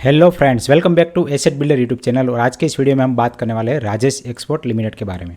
Hello friends, welcome back to asset builder YouTube channel. और आज के इस वीडियो में हम बात करने वाले हैं राजेश एक्सपोर्ट लिमिटेड के बारे में।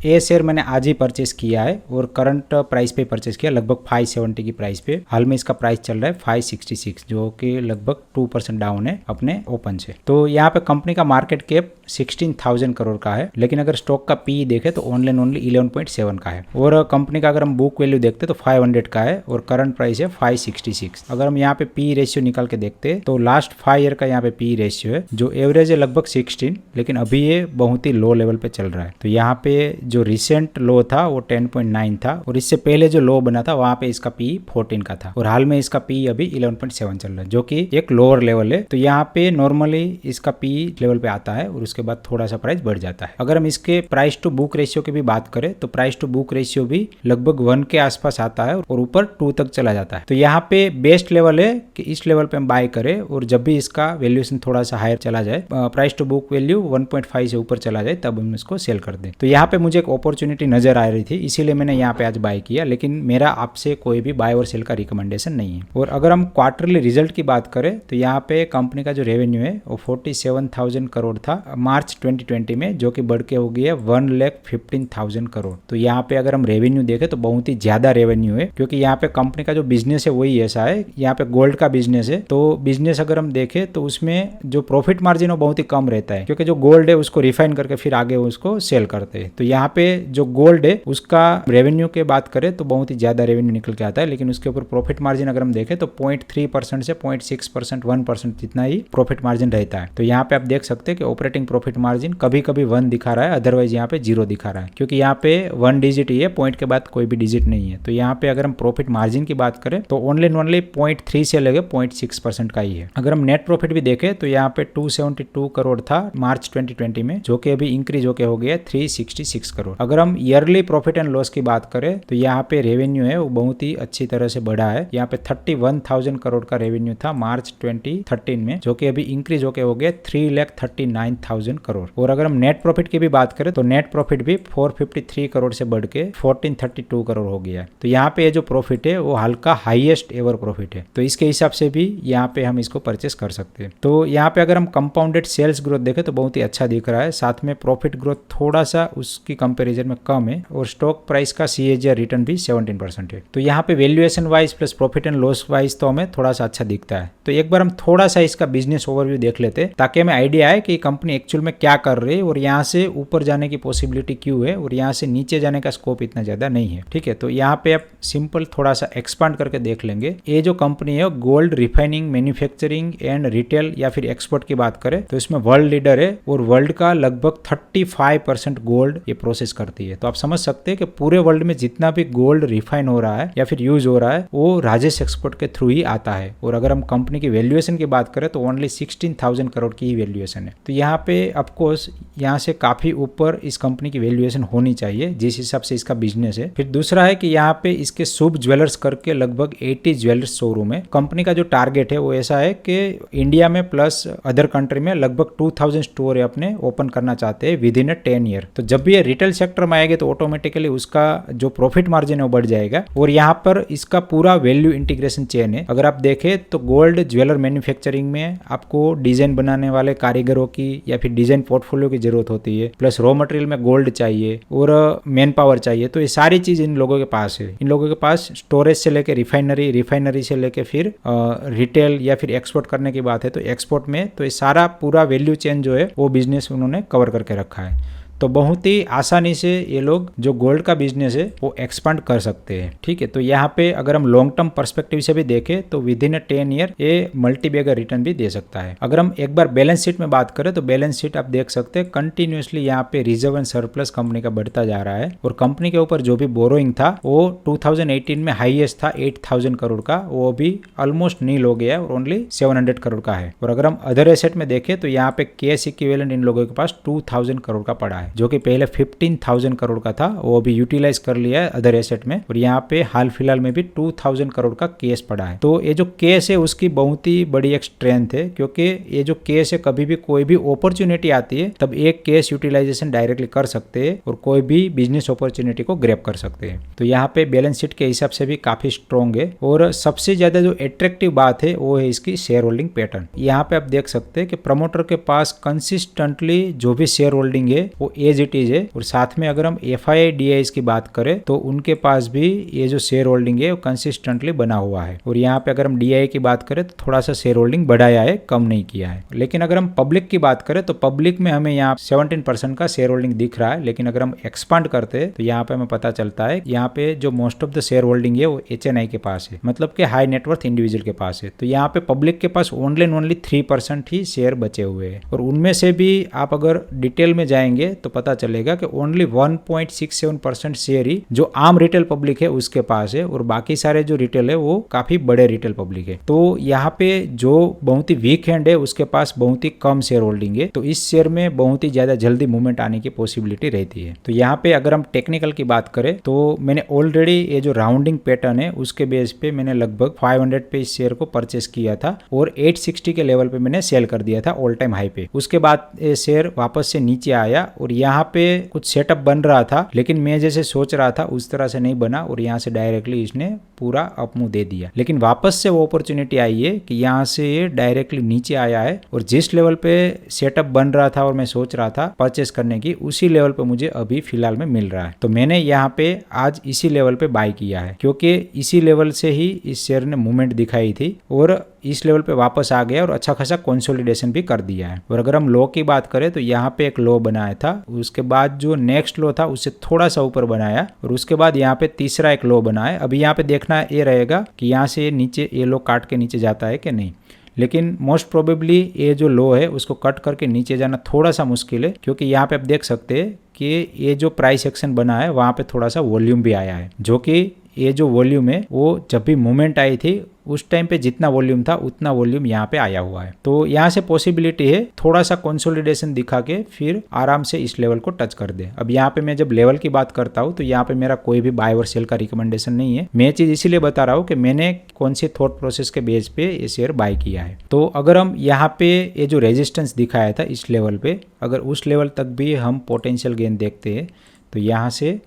ये शेयर मैंने आज ही परचेस किया है और करंट प्राइस पे परचेस किया, लगभग 570 की प्राइस पे। हाल में इसका प्राइस चल रहा है 566, जो कि लगभग 2% डाउन है अपने ओपन से। तो यहाँ पे कंपनी का मार्केट कैप 16,000 करोड़ का है, लेकिन अगर स्टॉक का पी देखे तो ओनली 11.7 का है। और कंपनी का अगर हम बुक वैल्यू देखते तो 500 का है और करंट प्राइस है 566। अगर हम यहाँ पे पी रेशियो निकाल के देखते तो लास्ट 5 ईयर का यहाँ पे पी रेशियो है, जो एवरेज है लगभग 16, लेकिन अभी ये बहुत ही लो लेवल पे चल रहा है। तो यहाँ पे जो रिसेंट लो था वो 10.9 था और इससे पहले जो लो बना था वहां पे इसका पी 14 का था और हाल में इसका पी अभी 11.7 चल रहा है, जो कि एक लोअर लेवल है। तो यहाँ पे नॉर्मली इसका पी लेवल पे आता है और उसके बाद थोड़ा सा प्राइस बढ़ जाता है। अगर हम इसके प्राइस टू बुक रेशियो की भी बात करें तो प्राइस टू बुक रेशियो भी लगभग 1 के आसपास आता है और ऊपर 2 तक चला जाता है। तो यहाँ पे बेस्ट लेवल है कि इस लेवल पे हम बाय करें और जब भी इसका वैल्यूएशन थोड़ा सा हायर चला जाए, प्राइस टू बुक वैल्यू 1.5 से ऊपर चला जाए, तब हम इसको सेल कर दें। तो यहाँ पे मुझे एक अपॉर्चुनिटी नजर आ रही थी, इसीलिए मैंने यहाँ पे आज बाय किया, लेकिन मेरा आपसे कोई भी बाय और सेल का रिकमेंडेशन नहीं है। और अगर हम क्वार्टरली रिजल्ट की बात करें तो यहाँ पे कंपनी का जो रेवेन्यू है वो 47,000 करोड़ था मार्च 2020 में, जो कि बढ़ के हो गया 1,15,000 करोड़। तो यहाँ पे अगर हम रेवेन्यू देखें तो बहुत ही ज्यादा रेवेन्यू है, क्योंकि यहाँ पे कंपनी का जो बिजनेस है वही ऐसा है। यहाँ पे गोल्ड का बिजनेस है, तो बिजनेस अगर हम देखें तो उसमें जो प्रॉफिट मार्जिन है बहुत ही कम रहता है, क्योंकि जो गोल्ड है उसको रिफाइन करके फिर आगे उसको सेल करते हैं। तो यहाँ पे जो गोल्ड है उसका रेवेन्यू के बात करें तो बहुत ही ज्यादा रेवेन्यू निकल के आता है, लेकिन उसके ऊपर प्रॉफिट मार्जिन अगर हम देखें तो 0.3% से 0.6%, 1% जितना ही प्रॉफिट मार्जिन रहता है। तो यहाँ पे आप देख सकते हैं कि ऑपरेटिंग प्रॉफिट मार्जिन कभी कभी 1 दिखा रहा है, अदरवाइज यहाँ पे 0 दिखा रहा है, क्योंकि यहाँ पे 1 डिजिट ही है, पॉइंट के बाद कोई भी डिजिट नहीं है। तो यहाँ पे अगर हम प्रॉफिट मार्जिन की बात करें तो ओनली 0.3 से लगे 0.6% का ही है। अगर हम नेट प्रॉफिट भी देखें तो यहाँ पे 272 करोड़ था मार्च 2020 में, जो कि अभी इंक्रीज होके हो गया 366 करोड़। अगर हम ईयरली प्रॉफिट एंड लॉस की बात करें तो यहाँ पे रेवेन्यू है वो बहुत ही अच्छी तरह से बढ़ा है। यहाँ पे 31,000 करोड़ का रेवेन्यू था मार्च 2013 में, जो कि अभी इंक्रीज होके हो गया 3,39,000 करोड़। और अगर हम नेट प्रॉफिट की भी बात करें तो नेट प्रॉफिट भी 453 करोड़ से बढ़ के 1432 करोड़ हो गया है। तो यहाँ पे ये जो प्रॉफिट है वो हाल का हाईएस्ट एवर प्रॉफिट है, तो इसके हिसाब से भी यहाँ पे हम इसको परचेस कर सकते हैं। तो यहाँ पे अगर हम कंपाउंडेड सेल्स ग्रोथ देखें तो बहुत ही अच्छा दिख रहा है, साथ में प्रॉफिट ग्रोथ थोड़ा सा उसकी कंपैरिजन में कम है और स्टॉक प्राइस का सीएजीआर रिटर्न भी 17% है। तो यहाँ पे valuation wise plus profit and loss wise तो हमें थोड़ा सा अच्छा दिखता है। तो एक बार हम थोड़ा सा इसका बिजनेस ओवरव्यू देख लेते हैं, ताकि हमें आइडिया आए कि कंपनी एक्चुअल में क्या कर रही है और यहाँ से ऊपर जाने की पॉसिबिलिटी क्यों है और यहाँ से नीचे जाने का स्कोप इतना ज्यादा नहीं है। ठीक है, तो यहाँ पे आप सिंपल थोड़ा सा एक्सपांड करके देख लेंगे। ये जो कंपनी है gold refining, manufacturing and retail या फिर एक्सपोर्ट की बात करें तो इसमें वर्ल्ड लीडर है और वर्ल्ड का लगभग 35% गोल्ड ये प्रोसेस करती है। तो आप समझ सकते हैं कि पूरे वर्ल्ड में जितना भी गोल्ड रिफाइन हो रहा है या फिर यूज हो रहा है वो राजेश एक्सपोर्ट के थ्रू ही आता है। और अगर हम कंपनी की वैल्यूएशन की बात करें तो ओनली 16,000 करोड़ की ही वैल्यूएशन है। तो यहाँ पे ऑफकोर्स यहाँ से काफी ऊपर इस कंपनी की वैल्यूएशन होनी चाहिए जिस हिसाब से इसका बिजनेस है। फिर दूसरा है कि यहाँ पे इसके शुभ ज्वेलर्स करके लगभग 80 ज्वेलर्स शोरूम है। कंपनी का जो टारगेट है वो ऐसा है कि इंडिया में प्लस अदर कंट्री में लगभग 2000 स्टोर अपने ओपन करना चाहते हैं विद इन 10 ईयर। तो जब भी ये रिटेल सेक्टर में आएगा तो ऑटोमेटिकली उसका जो प्रॉफिट मार्जिन है वो बढ़ जाएगा। और यहाँ पर इसका पूरा वैल्यू इंटीग्रेशन चेन है। अगर आप देखें तो गोल्ड ज्वेलर मैन्युफैक्चरिंग में आपको डिजाइन बनाने वाले कारीगरों की या फिर डिजाइन पोर्टफोलियो की जरूरत होती है, प्लस रॉ मटेरियल में गोल्ड चाहिए और मैन पावर चाहिए। तो ये सारी चीज इन लोगों के पास है। इन लोगों के पास स्टोरेज से लेकर रिफाइनरी से लेकर फिर रिटेल या फिर एक्सपोर्ट करने की बात है तो एक्सपोर्ट में तो ये सारा पूरा वैल्यू चेन जो है वो बिजनेस उन्होंने कवर करके रखा है। तो बहुत ही आसानी से ये लोग जो गोल्ड का बिजनेस है वो एक्सपांड कर सकते हैं। ठीक है, तो यहाँ पे अगर हम लॉन्ग टर्म पर्सपेक्टिव से भी देखें तो विद इन 10 ईयर ये मल्टी बैगर रिटर्न भी दे सकता है। अगर हम एक बार बैलेंस शीट में बात करें तो बैलेंस शीट आप देख सकते हैं कंटिन्यूसली यहाँ पे रिजर्व एंड सरप्लस कंपनी का बढ़ता जा रहा है और कंपनी के ऊपर जो भी बोरोइंग था वो 2018 में हाईएस्ट था 8,000 करोड़ का, वो अभी ऑलमोस्ट नील हो गया और ओनली 700 करोड़ का है। और अगर हम अदर एसेट में देखें तो यहाँ पे कैश इक्विवेलेंट इन लोगों के पास 2,000 करोड़ का पड़ा है। है, जो कि पहले 15,000 करोड़ का था, वो अभी यूटिलाइज कर लिया है अदर एसेट में। और यहाँ पे हाल फिलहाल में भी 2,000 करोड़ का केस पड़ा है। तो ये जो केस है उसकी बहुत ही बड़ी एक स्ट्रेंथ है, क्योंकि ये जो केस है कभी भी कोई भी अपॉर्चुनिटी आती है तब एक केस यूटिलाइजेशन डायरेक्टली कर सकते हैं और कोई भी बिजनेस अपॉर्चुनिटी को ग्रैब कर सकते हैं। तो यहाँ पे बैलेंस शीट के हिसाब से भी काफी स्ट्रॉन्ग है। और सबसे ज्यादा जो अट्रैक्टिव बात है वो है इसकी शेयर होल्डिंग पैटर्न। यहाँ पे आप देख सकते हैं कि प्रमोटर के पास कंसिस्टेंटली जो भी शेयर होल्डिंग है वो एज इट इज है। और साथ में अगर हम FII DIs की बात करें तो उनके पास भी ये जो शेयर होल्डिंग है वो कंसिस्टेंटली बना हुआ है। और यहाँ पे अगर हम DI की बात करें तो थोड़ा सा शेयर होल्डिंग बढ़ाया है, कम नहीं किया है। लेकिन अगर हम पब्लिक की बात करें तो पब्लिक में हमें यहाँ 17% का शेयर होल्डिंग दिख रहा है। लेकिन अगर हम एक्सपांड करते हैं तो यहाँ पे हमें पता चलता है यहाँ पे जो most of the share holding है वो HNI के पास है, मतलब कि हाई नेटवर्थ इंडिविजुअल के पास है। तो यहाँ पे पब्लिक के पास ओनली एंड ओनली 3% ही शेयर बचे हुए हैं। और उनमें से भी आप अगर डिटेल में जाएंगे तो पता चलेगा कि ओनली 1.67% शेयर ही जो आम रिटेल पब्लिक है उसके पास है, और बाकी सारे जो रिटेल है वो काफी बड़े रिटेल पब्लिक है। तो यहाँ पे जो बहुत ही वीक हैंड है उसके पास बहुत ही कम शेयर होल्डिंग है, तो इस शेयर में बहुत ही ज्यादा जल्दी मूवमेंट आने की पॉसिबिलिटी रहती है। तो यहाँ पे अगर हम टेक्निकल की बात करें तो मैंने ऑलरेडी ये जो राउंडिंग पैटर्न है उसके बेस पे मैंने लगभग 500 पे इस शेयर को परचेस किया था और 860 के लेवल पे मैंने सेल कर दिया था ऑल टाइम हाई पे। उसके बाद ये शेयर वापस से नीचे आया और यहाँ पे कुछ सेटअप बन रहा था, लेकिन मैं जैसे सोच रहा था उस तरह से नहीं बना और यहाँ से डायरेक्टली इसने पूरा अपमूव दे दिया। लेकिन वापस से वो अपॉर्चुनिटी आई है कि यहाँ से ये डायरेक्टली नीचे आया है और जिस लेवल पे सेटअप बन रहा था और मैं सोच रहा था परचेस करने की, उसी लेवल पे मुझे अभी फिलहाल में मिल रहा है। तो मैंने यहाँ पे आज इसी लेवल पे बाय किया है, क्योंकि इसी लेवल से ही इस शेयर ने मूवमेंट दिखाई थी और इस लेवल पे वापस आ गया और अच्छा खासा कंसोलिडेशन भी कर दिया है। और अगर हम लो की बात करें तो यहाँ पे एक लो बनाया था, उसके बाद जो नेक्स्ट लो था उससे थोड़ा सा ऊपर बनाया और उसके बाद यहाँ पे तीसरा एक लो बनाया। अभी यहाँ पे देखना ये रहेगा कि यहाँ से नीचे ये लो काट के नीचे जाता है कि नहीं, लेकिन मोस्ट प्रोबेबली ये जो लो है उसको कट करके नीचे जाना थोड़ा सा मुश्किल है, क्योंकि यहाँ पे आप देख सकते हैं कि ये जो प्राइस एक्शन बना है वहाँ पे थोड़ा सा वॉल्यूम भी आया है, जो कि ये जो वॉल्यूम है वो जब भी मूवमेंट आई थी उस टाइम पे जितना वॉल्यूम था उतना वॉल्यूम यहाँ पे आया हुआ है। तो यहाँ से पॉसिबिलिटी है थोड़ा सा कंसोलिडेशन दिखा के फिर आराम से इस लेवल को टच कर दे। अब यहाँ पे मैं जब लेवल की बात करता हूँ तो यहाँ पे मेरा कोई भी बाय और सेल का रिकमेंडेशन नहीं है। मैं चीज इसीलिए बता रहा हूँ कि मैंने कौन सी थॉट प्रोसेस के बेस पे ये शेयर बाय किया है। तो अगर हम यहाँ पे ये जो रेजिस्टेंस दिखाया था इस लेवल पे, अगर उस लेवल तक भी हम पोटेंशियल गेन देखते हैं तो यहाँ से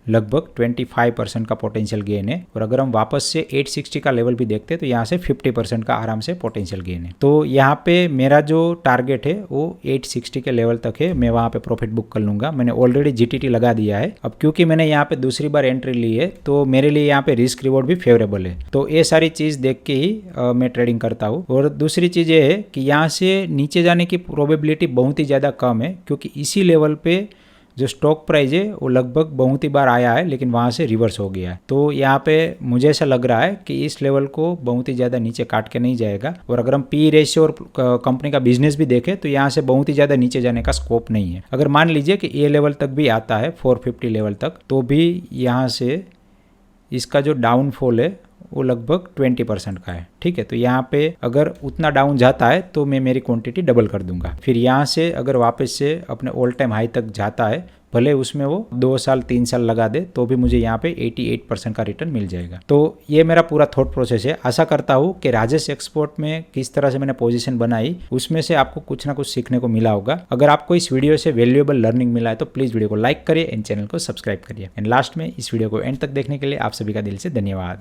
लगभग 25% का पोटेंशियल गेन है। और अगर हम वापस से 860 का लेवल भी देखते हैं तो यहाँ से 50% का आराम से पोटेंशियल गेन है। तो यहाँ पे मेरा जो टारगेट है वो 860 के लेवल तक है, मैं वहाँ पे प्रॉफिट बुक कर लूँगा। मैंने ऑलरेडी GTT लगा दिया है। अब क्योंकि मैंने यहाँ पे दूसरी बार एंट्री ली है तो मेरे लिए यहाँ पे रिस्क रिवॉर्ड भी फेवरेबल है। तो ये सारी चीज़ देख के ही मैं ट्रेडिंग करता हूँ। और दूसरी चीज़ ये है कि यहाँ से नीचे जाने की प्रोबेबिलिटी बहुत ही ज़्यादा कम है, क्योंकि इसी लेवल पे जो स्टॉक प्राइस है वो लगभग बहुत ही बार आया है लेकिन वहाँ से रिवर्स हो गया है। तो यहाँ पे मुझे ऐसा लग रहा है कि इस लेवल को बहुत ही ज़्यादा नीचे काट के नहीं जाएगा। और अगर हम PE रेशियो और कंपनी का बिजनेस भी देखें तो यहाँ से बहुत ही ज़्यादा नीचे जाने का स्कोप नहीं है। अगर मान लीजिए कि ये लेवल तक भी आता है 450 लेवल तक, तो भी यहाँ से इसका जो डाउनफॉल है वो लगभग 20% का है। ठीक है, तो यहाँ पे अगर उतना डाउन जाता है तो मैं मेरी क्वांटिटी डबल कर दूंगा। फिर यहाँ से अगर वापस से अपने ऑल टाइम हाई तक जाता है, भले उसमें वो 2 साल 3 साल लगा दे, तो भी मुझे यहाँ पे 88% का रिटर्न मिल जाएगा। तो ये मेरा पूरा थॉट प्रोसेस है। आशा करता हूँ कि राजेश एक्सपोर्ट में किस तरह से मैंने पोजीशन बनाई उसमें से आपको कुछ ना कुछ सीखने को मिला होगा। अगर आपको इस वीडियो से वैल्यूएबल लर्निंग मिला है तो प्लीज़ वीडियो को लाइक करिए एंड चैनल को सब्सक्राइब करिए। एंड लास्ट में इस वीडियो को एंड तक देखने के लिए आप सभी का दिल से धन्यवाद।